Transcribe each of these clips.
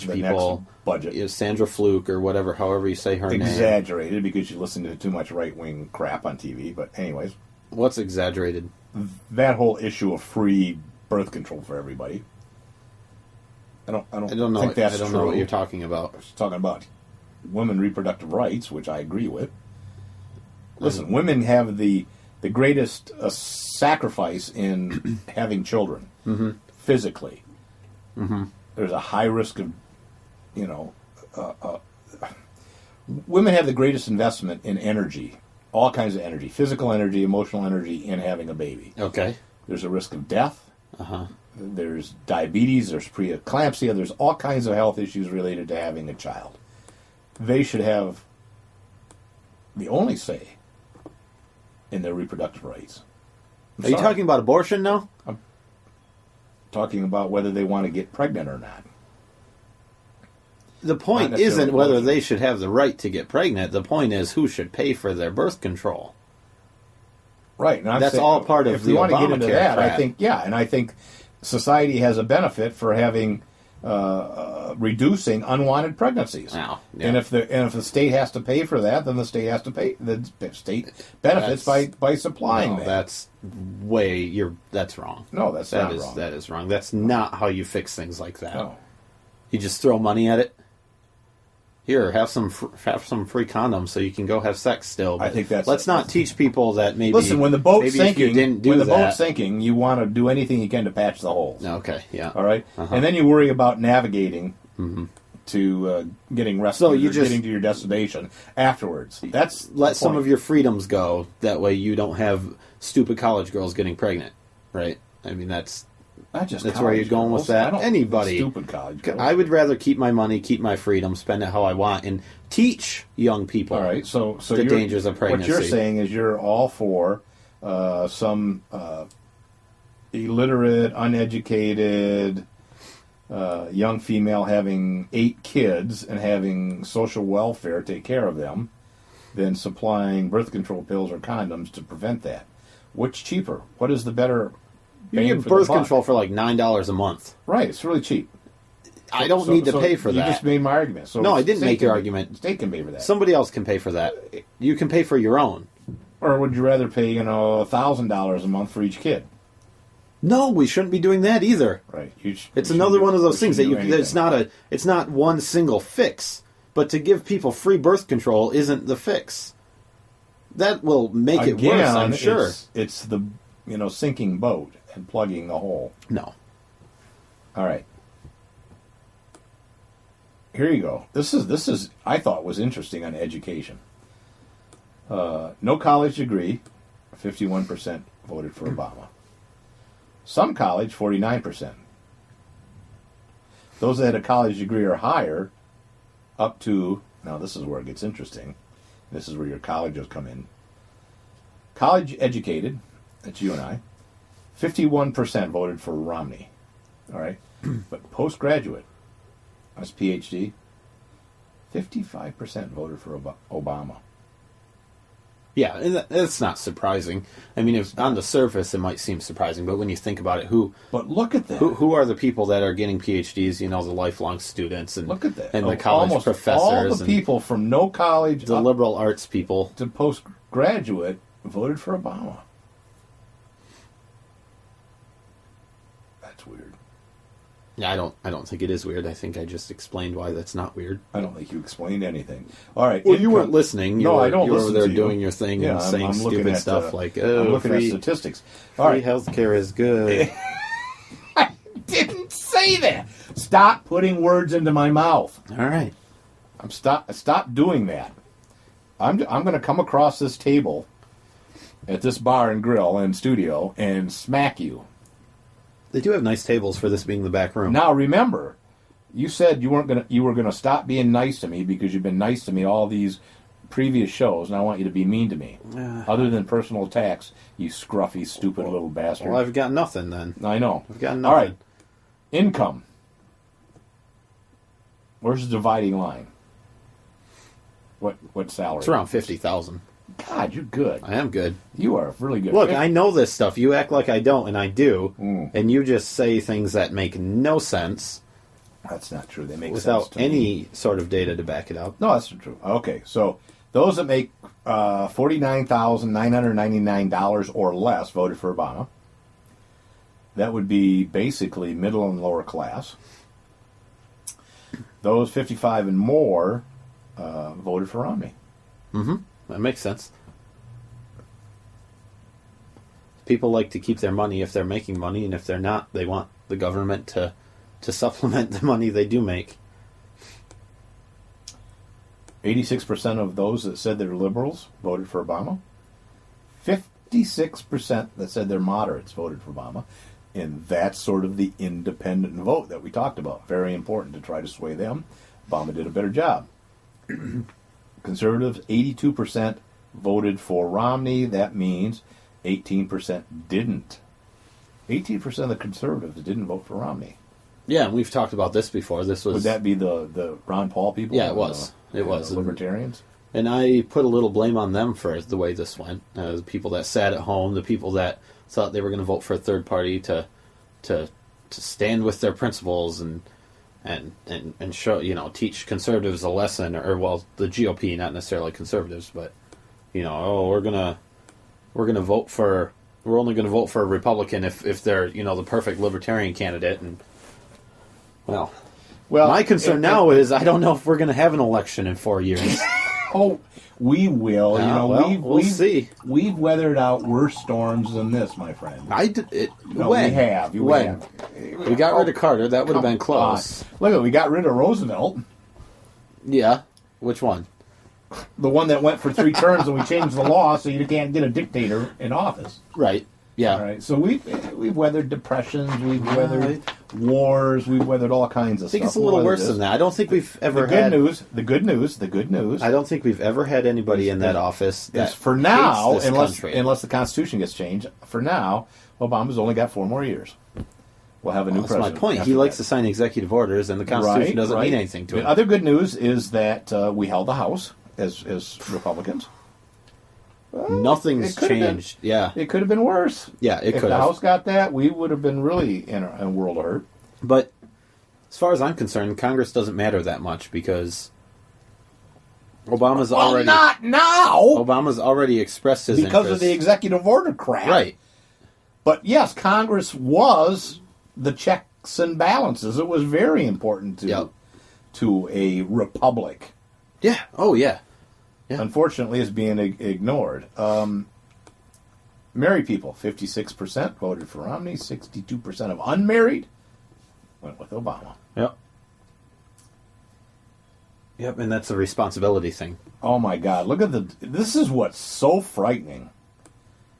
college people. Budget. Sandra Fluke or whatever, however you say her name. Exaggerated because you listen to too much right-wing crap on TV. But anyways. What's exaggerated? That whole issue of free birth control for everybody. I don't know. Think that's true. I don't know what you're talking about. I was talking about women reproductive rights, which I agree with. Listen, women have the greatest sacrifice in having children, physically. Mm-hmm. There's a high risk of, women have the greatest investment in energy, all kinds of energy, physical energy, emotional energy, in having a baby. Okay. There's a risk of death. There's diabetes, there's preeclampsia, there's all kinds of health issues related to having a child. They should have the only say in their reproductive rights. Are you talking about abortion now? I'm talking about whether they want to get pregnant or not. The point isn't whether they should have the right to get pregnant. The point is who should pay for their birth control. Right. And that's all part of the Obamacare. If you want to get into that, I think society has a benefit for having reducing unwanted pregnancies. Wow. Yeah. And if the state has to pay for that, then the state has to pay. The state benefits by supplying that. That's that's wrong. No, that's not wrong. That is wrong. That's not how you fix things like that. No. You just throw money at it. Here, have some free condoms so you can go have sex still. But I think let's not teach people that maybe. Listen, when the boat's sinking, boat's sinking, you want to do anything you can to patch the holes. Okay, yeah. All right, and then you worry about navigating to getting rescued getting to your destination afterwards. Let some of your freedoms go. That way, you don't have stupid college girls getting pregnant, right? I mean, that's where you're going with that. Anybody. Stupid college girls. I would rather keep my money, keep my freedom, spend it how I want, and teach young people the dangers of pregnancy. What you're saying is you're all for some illiterate, uneducated young female having 8 kids and having social welfare take care of them than supplying birth control pills or condoms to prevent that. Which cheaper? What is the better... You get birth control for like $9 a month. Right, it's really cheap. I don't need to pay for that. You just made my argument. So no, I didn't make your argument. The state can pay for that. Somebody else can pay for that. You can pay for your own. Or would you rather pay, $1,000 a month for each kid? No, we shouldn't be doing that either. Right. It's another one of those things that it's not one single fix. But to give people free birth control isn't the fix. That will make it worse, I'm sure. It's the sinking boat and plugging the hole. No. All right. Here you go. This is I thought was interesting on education. No college degree, 51% voted for Obama. Some college, 49%. Those that had a college degree or higher, up to, now this is where it gets interesting. This is where your colleges come in. College educated, that's you and I, 51% voted for Romney. All right? But postgraduate, that's PhD, 55% voted for Obama. Yeah, and that's not surprising. I mean, on the surface, it might seem surprising, but when you think about it, But look at that. Who are the people that are getting PhDs? The lifelong students, and look at that, and the college professors, all the people from no college, the liberal arts people, to postgraduate voted for Obama. That's weird. Yeah, I don't think it is weird. I think I just explained why that's not weird. I don't think you explained anything. All right. Well, you weren't listening. I don't you were listen over there to doing your thing and saying stupid stuff like, I'm looking at statistics. All right. Free healthcare is good. I didn't say that. Stop putting words into my mouth. All right. Stop doing that. I'm going to come across this table at this bar and grill and studio and smack you. They do have nice tables for this being the back room. Now remember, you said you were going to stop being nice to me because you've been nice to me all these previous shows, and I want you to be mean to me. Other than personal attacks, you scruffy, stupid little bastard. Well, I've got nothing then. I know. I've got nothing. All right. Income. Where's the dividing line? What salary? It's around 50,000. God, you're good. I am good. You are really good. Look, I know this stuff. You act like I don't, and I do. And you just say things that make no sense. That's not true. They make without sense to me. any sort of data to back it up. No, that's true. Okay, so those that make $49,999 or less voted for Obama. That would be basically middle and lower class. Those 55 and more voted for Romney. Mm-hmm. That makes sense. People like to keep their money if they're making money, and if they're not, they want the government to supplement the money they do make. 86% of those that said they're liberals voted for Obama. 56% that said they're moderates voted for Obama. And that's sort of the independent vote that we talked about. Very important to try to sway them. Obama did a better job. Conservatives, 82% voted for Romney. That means 18% didn't. 18% of the conservatives didn't vote for Romney. Yeah, and we've talked about this before. This was... Would that be the Ron Paul people? Yeah, it was. It was. The libertarians? And I put a little blame on them for the way this went. The people that sat at home, the people that thought they were going to vote for a third party to stand with their principles and show, teach conservatives a lesson, or the GOP, not necessarily conservatives, but we're only going to vote for a Republican if they're the perfect libertarian candidate. And well, my concern now is I don't know if we're going to have an election in 4 years. Oh, we will. We'll see. We've weathered out worse storms than this, my friend. When? We have. When? We got rid of Carter. That would have been close. Look, we got rid of Roosevelt. Yeah. Which one? The one that went for 3 terms, and we changed the law so you can't get a dictator in office. Right. Yeah. All right. So we've weathered depressions. We've weathered wars. We've weathered all kinds of stuff. I think it's a little worse than that. I don't think we've ever had... The good news. I don't think we've ever had anybody in that office that for now, hates this country. unless the Constitution gets changed, for now, Obama's only got 4 more years. We'll have a new president. That's my point. He likes to sign executive orders, and the Constitution doesn't mean anything to him. The other good news is that we held the House as Republicans. Well, nothing's changed. Yeah, it could have been worse. Yeah, it could have. If the House got that, we would have been really in a world of hurt. But as far as I'm concerned, Congress doesn't matter that much because Obama's already... not now! Obama's already expressed his because interest. of the executive order crap. Right. But yes, Congress was the checks and balances. It was very important to a republic. Yeah. Oh, yeah. Unfortunately, it's being ignored. Married people, 56% voted for Romney. 62% of unmarried went with Obama. Yep, and that's a responsibility thing. Oh, my God. Look at this is what's so frightening.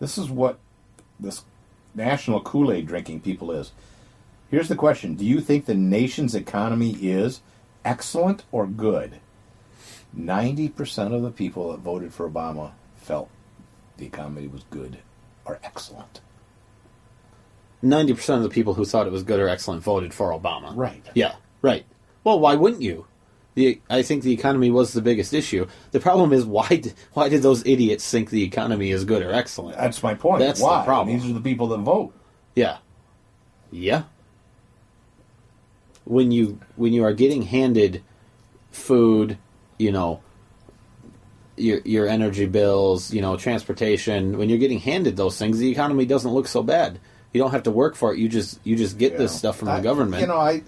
This is what this national Kool-Aid drinking people is. Here's the question. Do you think the nation's economy is excellent or good? 90% of the people that voted for Obama felt the economy was good or excellent. 90% of the people who thought it was good or excellent voted for Obama. Right. Yeah, right. Well, why wouldn't you? I think the economy was the biggest issue. The problem is, why did those idiots think the economy is good or excellent? That's my point. That's why? the problem. These are the people that vote. Yeah. When you are getting handed food, your energy bills, transportation, when you're getting handed those things, the economy doesn't look so bad. You don't have to work for it. You just get this stuff from the government.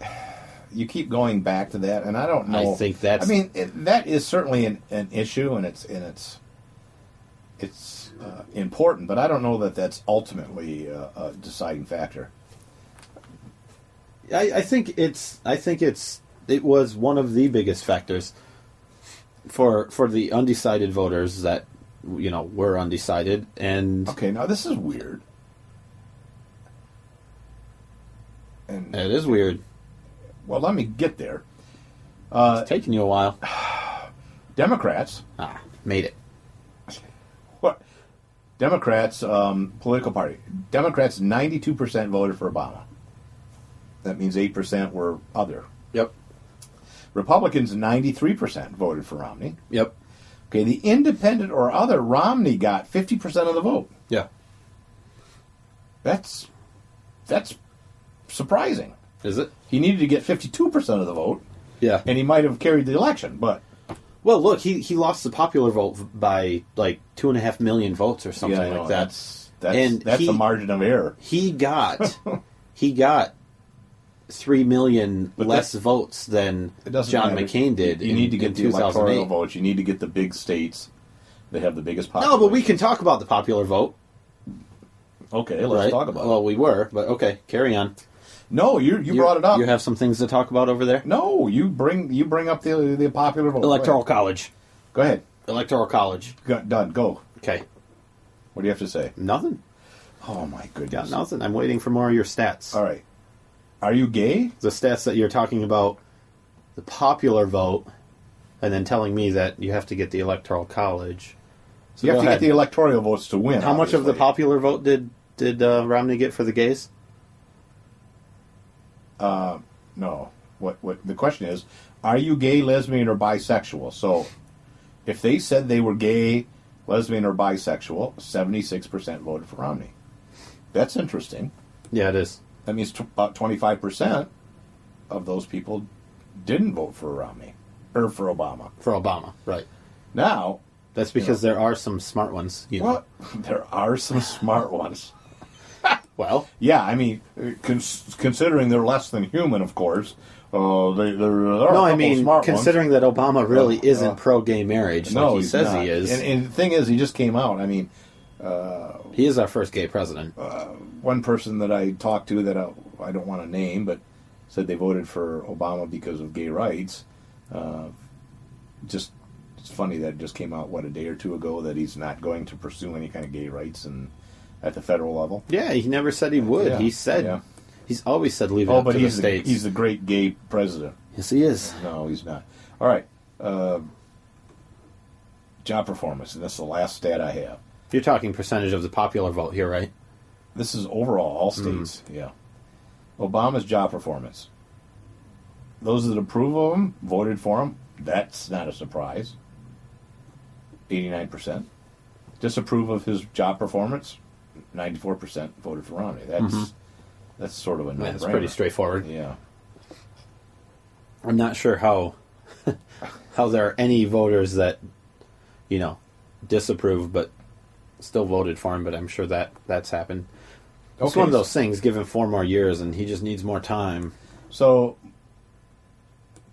You keep going back to that, and I don't know. I think that's... I mean, that is certainly an issue, and it's important, but I don't know that that's ultimately a deciding factor. I think it was one of the biggest factors for the undecided voters that were undecided. And okay, now this is weird. And it is weird. Well, let me get there. It's taking you a while. Democrats made it. What? Democrats, political party. Democrats, 92% voted for Obama. That means 8% were other. Yep. Republicans, 93% voted for Romney. Yep. Okay, the independent or other, Romney got 50% of the vote. Yeah. That's surprising. Is it? He needed to get 52% of the vote, Yeah. and he might have carried the election. But Well, look, he lost the popular vote by like 2.5 million votes or something yeah, no, like that. That's a margin of error. He got 3 million But less votes than It doesn't John matter. McCain did. You need to get in the electoral 2008. votes. You need to get the big states. They have the biggest population. No, but we can talk about the popular vote. Okay, let's right? talk about Well, it. we were, but okay, carry on. No, you brought it up. You have some things to talk about over there. No, you bring up the popular vote. Electoral college. Go ahead. Electoral college. Done. Go. Okay. What do you have to say? Nothing. Oh my Got goodness. nothing. I'm waiting for more of your stats. All right. Are you gay? The stats that you're talking about, the popular vote, and then telling me that you have to get the electoral college. So You have go to ahead. get the electoral votes to win. How much of the obviously. popular vote did Romney get for the gays? No. What the question is, are you gay, lesbian, or bisexual? So, if they said they were gay, lesbian, or bisexual, 76% voted for Romney. That's interesting. Yeah, it is. That means about 25% of those people didn't vote for Romney or for Obama. For Obama, right. Now, That's because there are some smart ones. You know. what? There are some smart ones. Well, Yeah, I mean, considering they're less than human, of course. There are no, a I couple mean, smart considering that Obama really Uh, isn't pro-gay marriage ones. No, like he he's says not. he is. And the thing is, he just came out. I mean, He is our first gay president. one person that I talked to that I don't want to name, but said they voted for Obama because of gay rights. Just it's funny that it just came out a day or two ago that he's not going to pursue any kind of gay rights and at the federal level. Yeah, he never said he would. Yeah, He said yeah. he's always said leave it Oh, up but to the he's states. the great gay president. Yes, he is. No, he's not. All right, job performance, and that's the last stat I have. You're talking percentage of the popular vote here, right? This is overall, all states. Yeah. Obama's job performance. Those that approve of him, voted for him. That's not a surprise. 89%. Disapprove of his job performance. 94% voted for Romney. That's sort of a no-brainer. That's pretty straightforward. Yeah. I'm not sure how there are any voters that, disapprove but still voted for him, but I'm sure that's happened. It's Okay, one of those things, give him 4 more years and he just needs more time. So,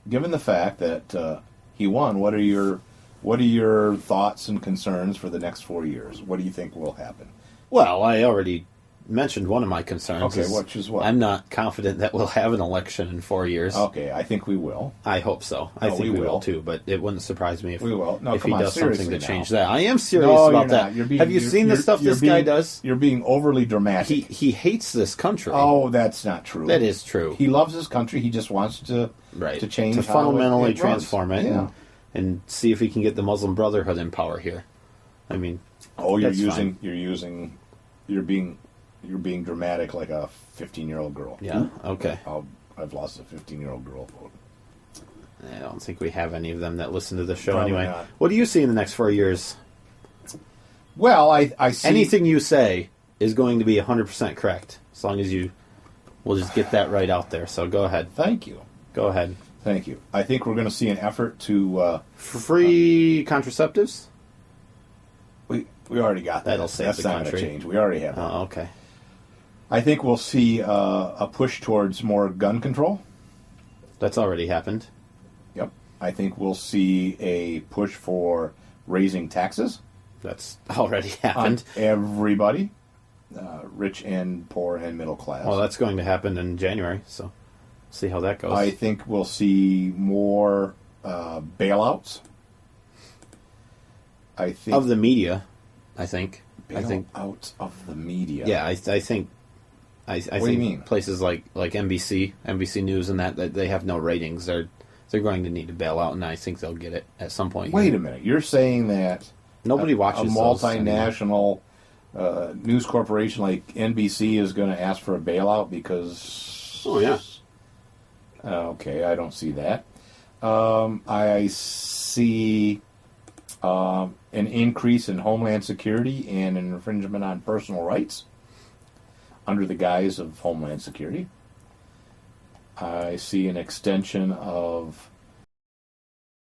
given the fact that he won, what are your thoughts and concerns for the next 4 years? What do you think will happen? Well, I already mentioned one of my concerns. Okay, is which is what? I'm not confident that we'll have an election in 4 years. Okay, I think we will. I hope so. I No, think we we will will. too, but it wouldn't surprise me if, We will. No, if come he on, does something seriously to now. change that. I am serious No, about you're that. not. You're being, have you seen the stuff this guy does? You're being overly dramatic. He hates this country. Oh, that's not true. That is true. He loves his country. He just wants to change to how fundamentally it runs. transform it Yeah. and see if he can get the Muslim Brotherhood in power here. I mean, Oh, that's fine. you're being dramatic like a 15-year-old girl. Yeah. Okay. I've lost a 15-year-old girl vote. I don't think we have any of them that listen to the show Probably anyway. not. What do you see in the next 4 years? Well, I see Anything you say is going to be 100% correct, as long as we'll just get that right out there. So go ahead. Thank you. Go ahead. Thank you. I think we're going to see an effort to. Free contraceptives? We already got that. That'll save That's the not going to country. change. We already have that. Oh, okay. I think we'll see a push towards more gun control. That's already happened. Yep. I think we'll see a push for raising taxes That's already on happened. everybody, rich and poor and middle class. Well, that's going to happen in January, so see how that goes. I think we'll see more bailouts. I think Of the media, I think. bailouts of the media. Yeah, I think. I What do think you mean? places like NBC News, and that they have no ratings. They're going to need to bail out, and I think they'll get it at some point. Wait a minute. You're saying that Nobody watches a those anymore. multinational news corporation like NBC is going to ask for a bailout because. Oh yeah. Okay, I don't see that. I see an increase in homeland security and an infringement on personal rights under the guise of homeland security. I see an extension of